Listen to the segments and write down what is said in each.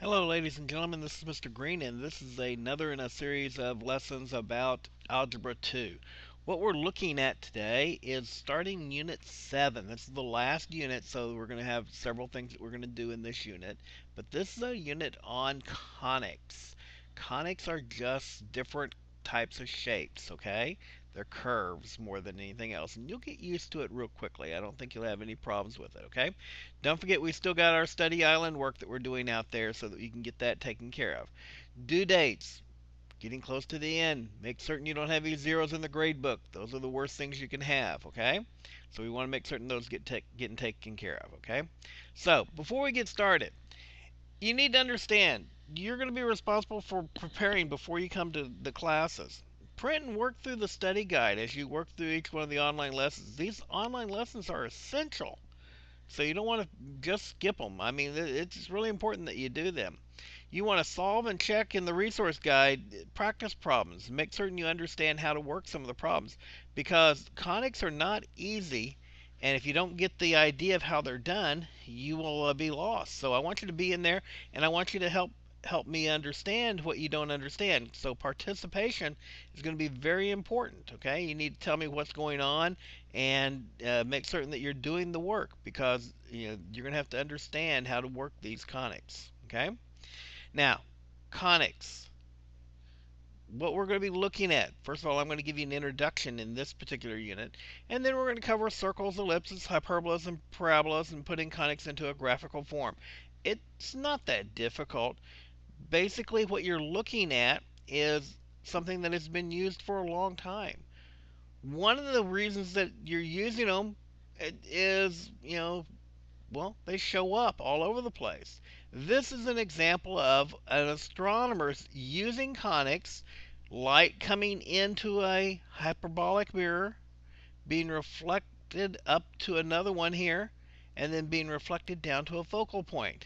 Hello, ladies and gentlemen. This is Mr. Green, and this is another in a series of lessons about Algebra 2. What we're looking at today is starting Unit 7. This is the last unit, so we're going to have several things that we're going to do in this unit. But this is a unit on conics. Conics are just different types of shapes, okay? They're curves more than anything else, and you'll get used to it real quickly. I don't think you'll have any problems with it, okay? Don't forget we still got our study island work that we're doing out there so that you can get that taken care of. Due dates, getting close to the end. Make certain you don't have any zeros in the grade book. Those are the worst things you can have, okay? So we want to make certain those getting taken care of, okay? So before we get started, you need to understand you're going to be responsible for preparing before you come to the classes. Print and work through the study guide as you work through each one of the online lessons. These online lessons are essential. So you don't want to just skip them. I mean, it's really important that you do them. You want to solve and check in the resource guide practice problems. Make certain you understand how to work some of the problems because conics are not easy. And if you don't get the idea of how they're done, you will be lost. So I want you to be in there, and I want you to help me understand what you don't understand. So participation is going to be very important. Okay, you need to tell me what's going on and make certain that you're doing the work because you're going to have to understand how to work these conics. Okay, now conics. What we're going to be looking at. First of all, I'm going to give you an introduction in this particular unit, and then we're going to cover circles, ellipses, hyperbolas, and parabolas, and putting conics into a graphical form. It's not that difficult. Basically, what you're looking at is something that has been used for a long time. One of the reasons that you're using them is, well, they show up all over the place. This is an example of an astronomer using conics, light coming into a hyperbolic mirror, being reflected up to another one here, and then being reflected down to a focal point.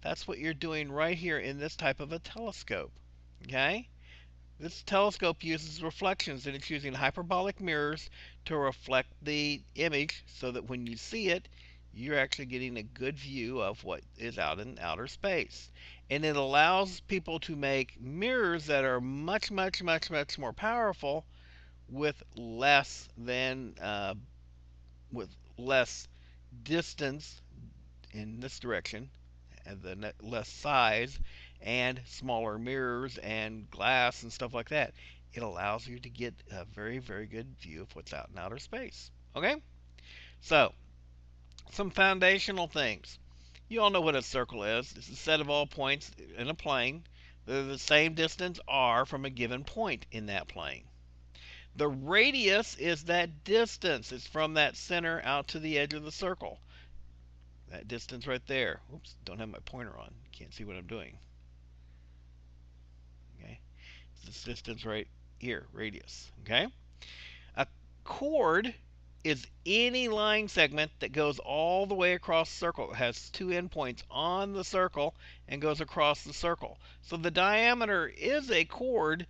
That's what you're doing right here in this type of a telescope. Okay? This telescope uses reflections, and it's using hyperbolic mirrors to reflect the image so that when you see it, you're actually getting a good view of what is out in outer space. And it allows people to make mirrors that are much, much, much, much more powerful with less than with less distance in this direction, and the less size, and smaller mirrors and glass and stuff like that. It allows you to get a very, very good view of what's out in outer space. Okay? So, some foundational things. You all know what a circle is. It's a set of all points in a plane. They're the same distance r from a given point in that plane. The radius is that distance. It's from that center out to the edge of the circle. That distance right there. Oops, don't have my pointer on. Can't see what I'm doing. Okay, it's this distance right here, radius. Okay, a chord is any line segment that goes all the way across the circle. It has two endpoints on the circle and goes across the circle. So the diameter is a chord,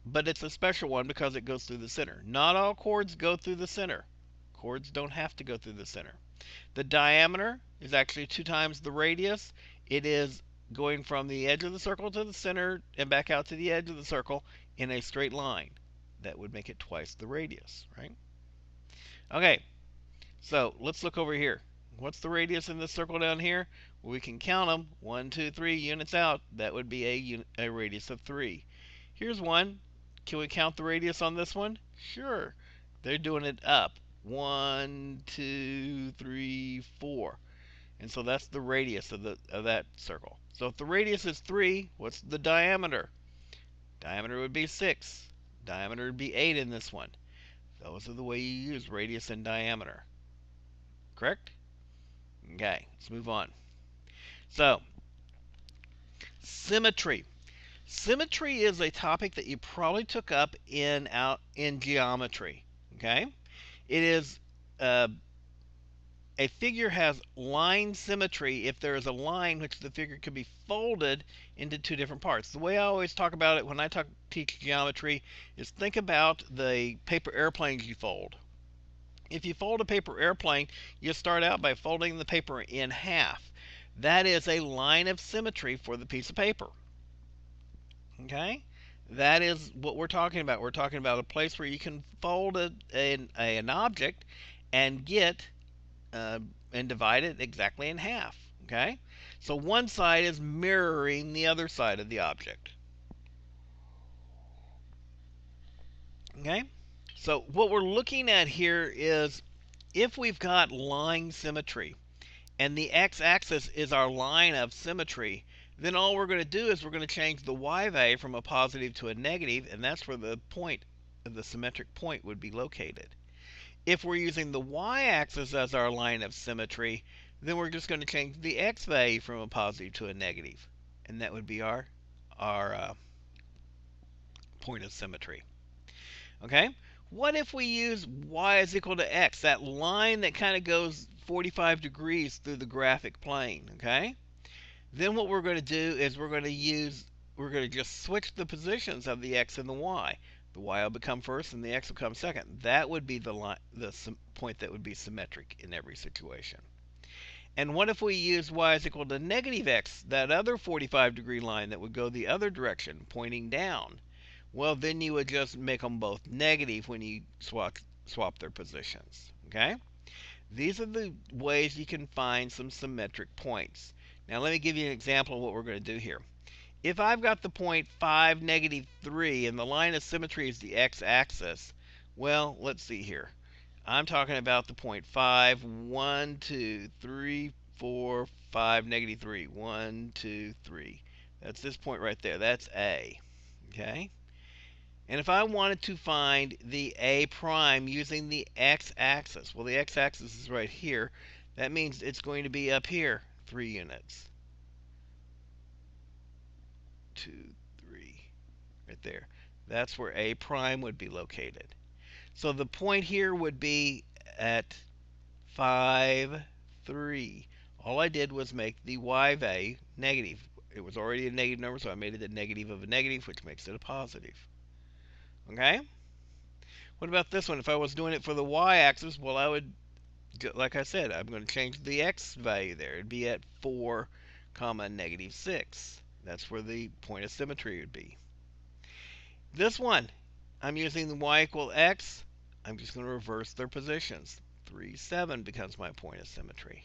but it's a special one because it goes through the center. Not all chords go through the center. Chords don't have to go through the center. The diameter is actually 2 times the radius. It is going from the edge of the circle to the center and back out to the edge of the circle in a straight line. That would make it twice the radius, right? Okay, so let's look over here. What's the radius in this circle down here? Well, we can count them. 1, 2, 3 units out. That would be a radius of 3. Here's one. Can we count the radius on this one? Sure. They're doing it up. 1, 2, 3, 4. And so that's the radius of that circle. So if the radius is 3, what's the diameter? Diameter would be 6. Diameter would be 8 in this one. Those are the way you use radius and diameter. Correct? Okay, let's move on. So, symmetry. Symmetry is a topic that you probably took up in geometry. Okay? It is a figure has line symmetry if there is a line which the figure could be folded into 2 different parts. The way I always talk about it when I teach geometry is think about the paper airplanes you fold. If you fold a paper airplane, you start out by folding the paper in half. That is a line of symmetry for the piece of paper. Okay? That is what we're talking about. We're talking about a place where you can fold an object and get and divide it exactly in half. Okay? So one side is mirroring the other side of the object. Okay? So what we're looking at here is if we've got line symmetry and the x-axis is our line of symmetry, then all we're going to do is we're going to change the y value from a positive to a negative, and that's where the point, the symmetric point, would be located. If we're using the y-axis as our line of symmetry, then we're just going to change the x value from a positive to a negative, and that would be our point of symmetry. Okay? What if we use y is equal to x, that line that kind of goes 45 degrees through the graphic plane? Okay? Then what we're going to do is we're going to just switch the positions of the x and the y. The y will become first and the x will come second. That would be the point that would be symmetric in every situation. And what if we use y is equal to negative x, that other 45-degree line that would go the other direction, pointing down? Well, then you would just make them both negative when you swap their positions. Okay? These are the ways you can find some symmetric points. Now let me give you an example of what we're going to do here. If I've got the point 5, negative 3, and the line of symmetry is the x-axis, well, let's see here. I'm talking about the point 5, 1, 2, 3, 4, 5, negative 3. 1, 2, 3. That's this point right there. That's A. Okay? And if I wanted to find the A prime using the x-axis, well, the x-axis is right here. That means it's going to be up here, 3 units. 2, 3, right there. That's where A prime would be located. So the point here would be at 5, 3. All I did was make the y value negative. It was already a negative number, so I made it a negative of a negative, which makes it a positive. Okay? What about this one? If I was doing it for the y-axis, well, I would, like I said, I'm going to change the x value there. It'd be at 4, comma, negative 6. That's where the point of symmetry would be. This one, I'm using the y equal x. I'm just going to reverse their positions. 3, 7 becomes my point of symmetry.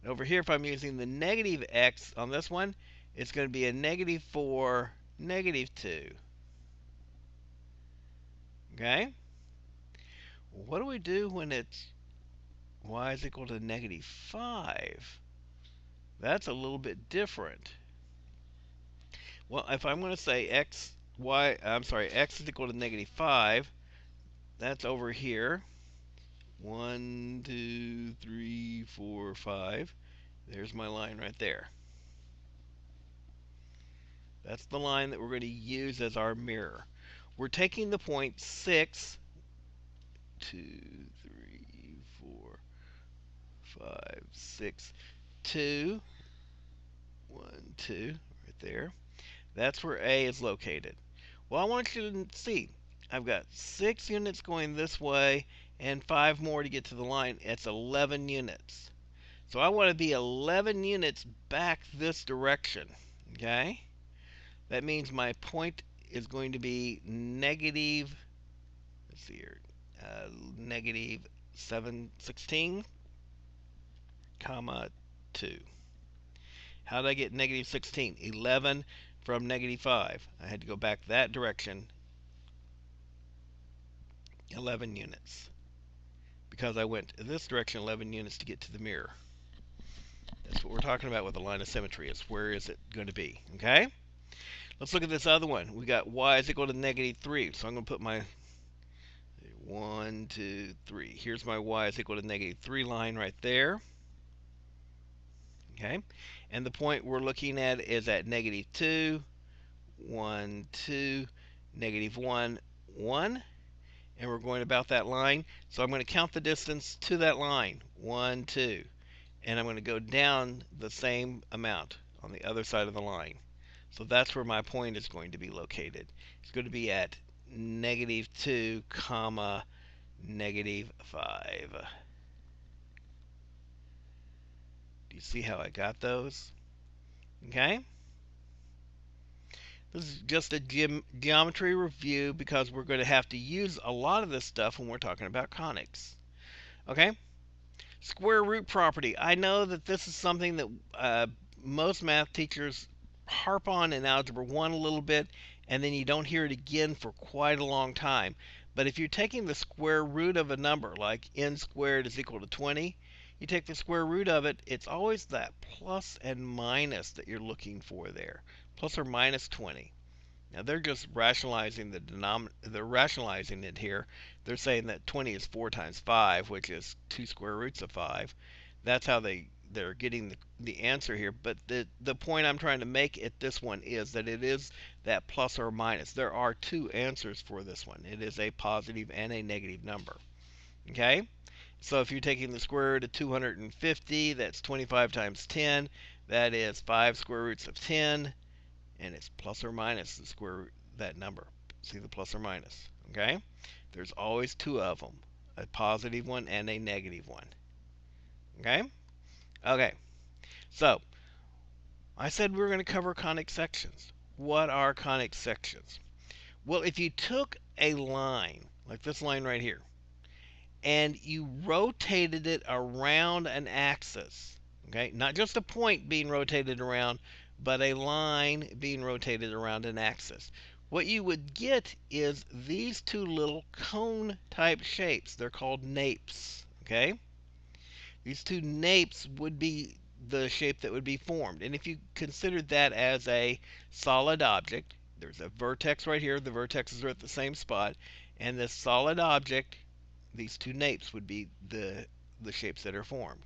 And over here, if I'm using the negative x on this one, it's going to be a negative 4, negative 2. Okay? What do we do when it's y is equal to negative 5? That's a little bit different. Well, if I'm going to say x is equal to negative 5, that's over here. 1, 2, 3, 4, 5. There's my line right there. That's the line that we're going to use as our mirror. We're taking the point 6, 2, 3, 4, 5, 6, 2, 1, 2, right there. That's where A is located. Well, I want you to see, I've got 6 units going this way and 5 more to get to the line. It's 11 units. So I want to be 11 units back this direction. Okay? That means my point is going to be negative, let's see here, negative 716, comma 2. How did I get negative 16? 11 from negative 5. I had to go back that direction 11 units. Because I went this direction 11 units to get to the mirror. That's what we're talking about with the line of symmetry. Is where is it going to be? Okay? Let's look at this other one. We got y is equal to negative 3. So I'm going to put my 1, 2, 3. Here's my y is equal to negative 3 line right there. Okay? And the point we're looking at is at negative 2, 1, 2, negative 1, 1. And we're going about that line. So I'm going to count the distance to that line. 1, 2. And I'm going to go down the same amount on the other side of the line. So that's where my point is going to be located. It's going to be at negative 2, comma, negative 5. Do you see how I got those? Okay? This is just a geometry review because we're going to have to use a lot of this stuff when we're talking about conics. Okay? Square root property. I know that this is something that most math teachers harp on in Algebra 1 a little bit, and then you don't hear it again for quite a long time. But if you're taking the square root of a number, like n squared is equal to 20, you take the square root of it, it's always that plus and minus that you're looking for there. Plus or minus 20. Now they're just rationalizing they're rationalizing it here. They're saying that 20 is 4 times 5, which is 2 square roots of 5. That's how they're getting the answer here. But the point I'm trying to make at this one is that it is that plus or minus. There are two answers for this one. It is a positive and a negative number. Okay? So if you're taking the square root of 250, that's 25 times 10. That is 5 square roots of 10. And it's plus or minus the square root of that number. See the plus or minus, okay? There's always two of them, a positive one and a negative one, okay? Okay, so I said we were going to cover conic sections. What are conic sections? Well, if you took a line, like this line right here, and you rotated it around an axis, okay? Not just a point being rotated around, but a line being rotated around an axis. What you would get is these two little cone-type shapes. They're called napes, okay? These two napes would be the shape that would be formed. And if you considered that as a solid object, there's a vertex right here. The vertexes are at the same spot. And this solid object, these two napes would be the shapes that are formed.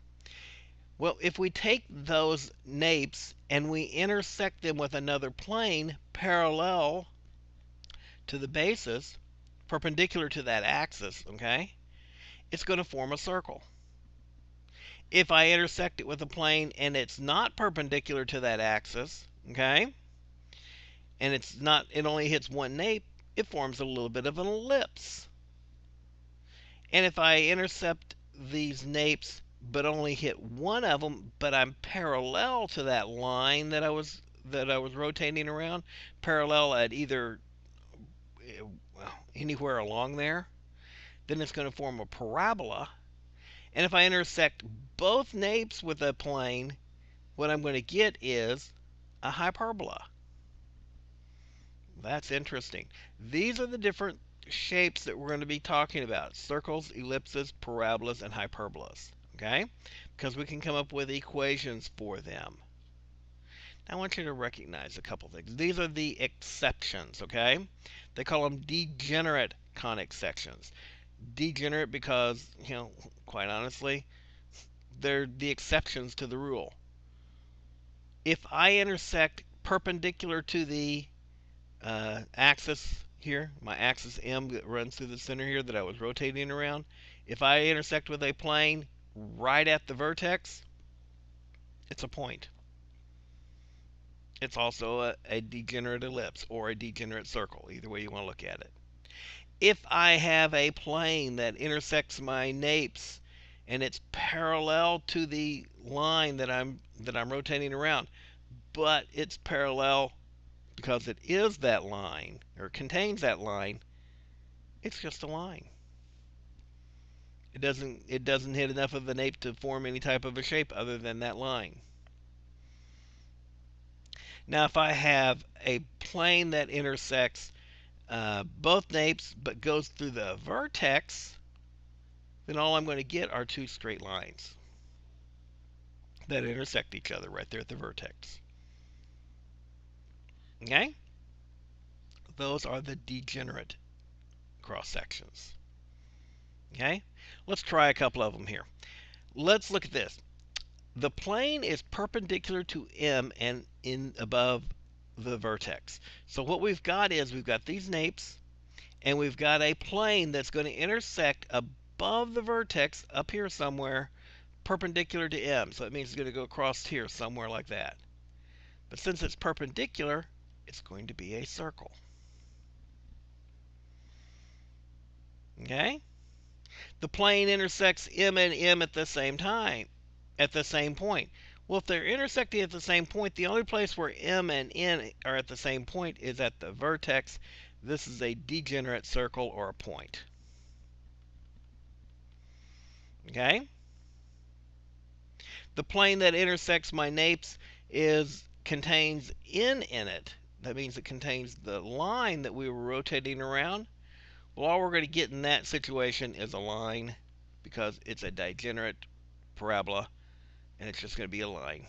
Well, if we take those napes and we intersect them with another plane parallel to the basis, perpendicular to that axis, okay, it's going to form a circle. If I intersect it with a plane and it's not perpendicular to that axis, okay, and it only hits one nape, it forms a little bit of an ellipse. And if I intercept these napes but only hit one of them, but I'm parallel to that line that I was rotating around, parallel at either anywhere along there, then it's going to form a parabola. And if I intersect both napes with a plane, what I'm going to get is a hyperbola. That's interesting. These are the different shapes that we're going to be talking about: circles, ellipses, parabolas, and hyperbolas. Okay? Because we can come up with equations for them. Now I want you to recognize a couple things. These are the exceptions, okay? They call them degenerate conic sections. Degenerate because, quite honestly, they're the exceptions to the rule. If I intersect perpendicular to the axis here, my axis M that runs through the center here that I was rotating around, if I intersect with a plane right at the vertex, it's a point. It's also a degenerate ellipse or a degenerate circle, either way you want to look at it. If I have a plane that intersects my napes and it's parallel to the line that I'm rotating around, but it's parallel because it is that line or contains that line, it's just a line. It doesn't hit enough of the nape to form any type of a shape other than that line. Now if I have a plane that intersects both napes but goes through the vertex, then all I'm going to get are two straight lines that intersect each other right there at the vertex. Okay? Those are the degenerate cross sections. Okay? Let's try a couple of them here. Let's look at this. The plane is perpendicular to M and above the vertex. So what we've got is we've got these napes and we've got a plane that's going to intersect above the vertex up here somewhere perpendicular to M. So it means it's going to go across here somewhere like that. But since it's perpendicular, it's going to be a circle. Okay? The plane intersects M and M at the same time, at the same point. Well, if they're intersecting at the same point, the only place where M and N are at the same point is at the vertex. This is a degenerate circle or a point. Okay? The plane that intersects my napes contains N in it. That means it contains the line that we were rotating around. Well, all we're going to get in that situation is a line because it's a degenerate parabola, and it's just going to be a line.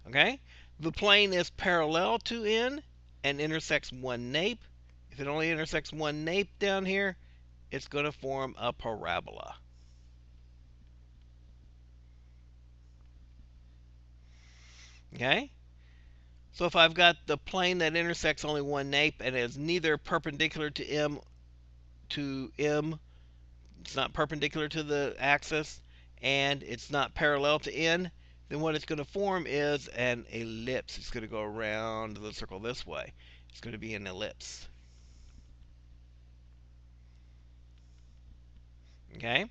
Okay? The plane is parallel to N and intersects one nape. If it only intersects one nape down here, it's going to form a parabola. Okay? So if I've got the plane that intersects only one nape and is neither perpendicular to M, it's not perpendicular to the axis, and it's not parallel to N, then what it's going to form is an ellipse. It's going to go around the circle this way. It's going to be an ellipse. Okay?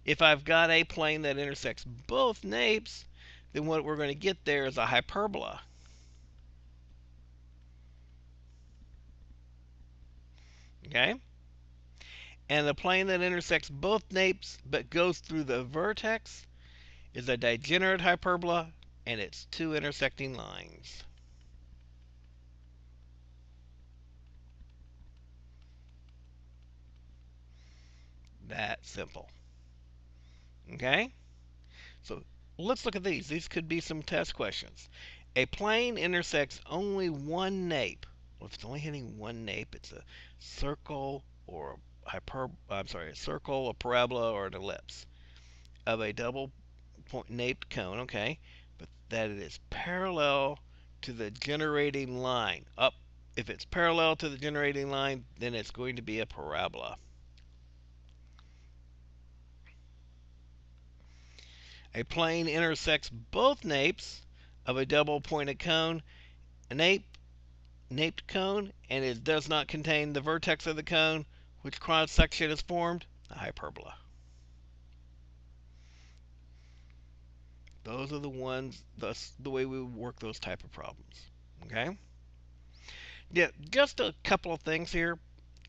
If I've got a plane that intersects both napes, then what we're going to get there is a hyperbola. Okay? And the plane that intersects both napes but goes through the vertex is a degenerate hyperbola, and it's two intersecting lines. That simple. Okay? So let's look at these. These could be some test questions. A plane intersects only one nape. Well, if it's only hitting one nape, it's a circle or a circle, a parabola, or an ellipse of a double point naped cone. Okay, but that it is parallel to the generating line. If it's parallel to the generating line, then it's going to be a parabola. A plane intersects both napes of a double pointed cone. A naped cone, and it does not contain the vertex of the cone. Which cross section is formed? A hyperbola. Those are the ones, that's the way we work those type of problems. Okay? Yeah, just a couple of things here.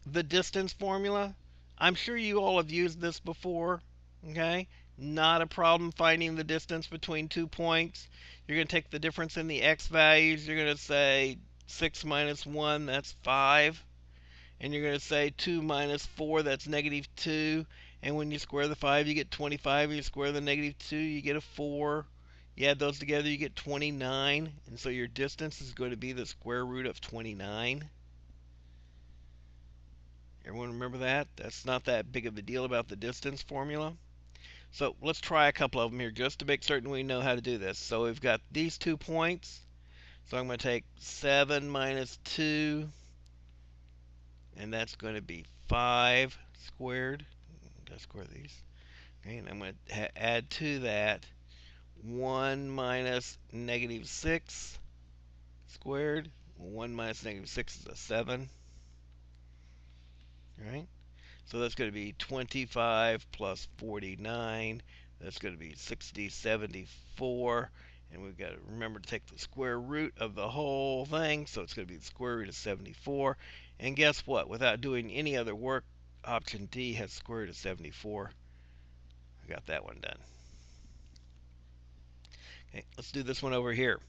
The distance formula. I'm sure you all have used this before. Okay? Not a problem finding the distance between 2 points. You're going to take the difference in the x values. You're going to say 6 minus 1, that's 5. And you're going to say 2 minus 4, that's negative 2. And when you square the 5, you get 25. And you square the negative 2, you get a 4. You add those together, you get 29. And so your distance is going to be the square root of 29. Everyone remember that? That's not that big of a deal about the distance formula. So let's try a couple of them here just to make certain we know how to do this. So we've got these 2 points. So I'm going to take 7 minus 2, and that's going to be 5 squared. Let's square these. Okay, and I'm going to add to that 1 minus negative 6 squared. 1 minus negative 6 is a 7. Right? So that's going to be 25 plus 49. That's going to be 60, 74. And we've got to remember to take the square root of the whole thing. So it's going to be the square root of 74. And guess what? Without doing any other work, option D has square root of 74. I got that one done. Okay, let's do this one over here.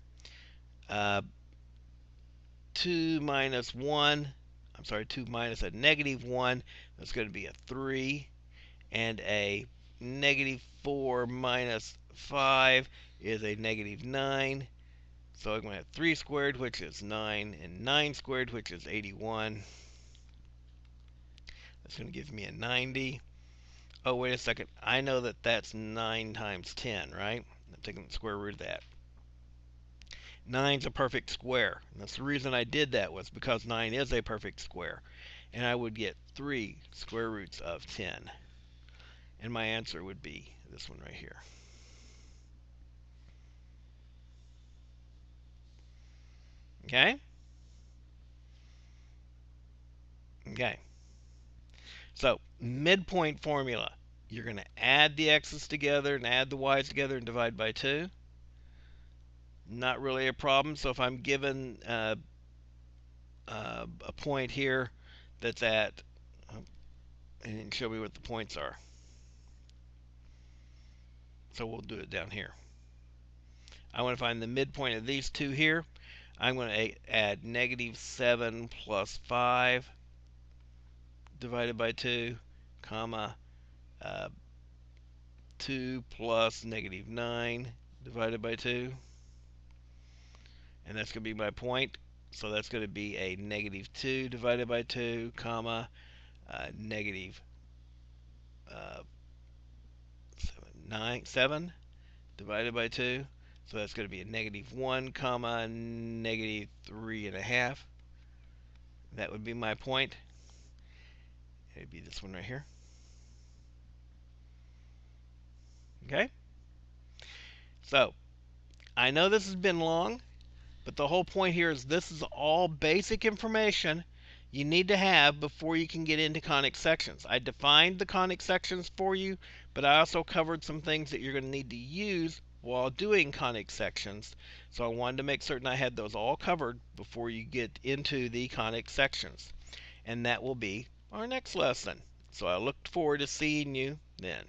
2 minus 1, I'm sorry, 2 minus a negative 1, that's going to be a 3. And a negative 4 minus 5 is a negative 9. So I'm going to have 3 squared, which is 9, and 9 squared, which is 81. That's going to give me a 90. Oh, wait a second. I know that that's 9 times 10, right? I'm taking the square root of that. 9's a perfect square. And that's the reason I did that, was because 9 is a perfect square. And I would get 3 square roots of 10. And my answer would be this one right here. Okay? Okay. So, midpoint formula. You're going to add the x's together and add the y's together and divide by 2. Not really a problem. So if I'm given a point here that's at, and show me what the points are. So we'll do it down here. I want to find the midpoint of these two here. I'm going to add negative 7 plus 5 divided by 2, comma, 2 plus negative 9 divided by 2. And that's going to be my point. So that's going to be a negative 2 divided by 2, comma, negative 7 divided by 2. So that's going to be a negative 1, comma, negative 3.5. That would be my point. It would be this one right here. Okay? So, I know this has been long, but the whole point here is this is all basic information you need to have before you can get into conic sections. I defined the conic sections for you, but I also covered some things that you're going to need to use while doing conic sections. So I wanted to make certain I had those all covered before you get into the conic sections. And that will be our next lesson. So I look forward to seeing you then.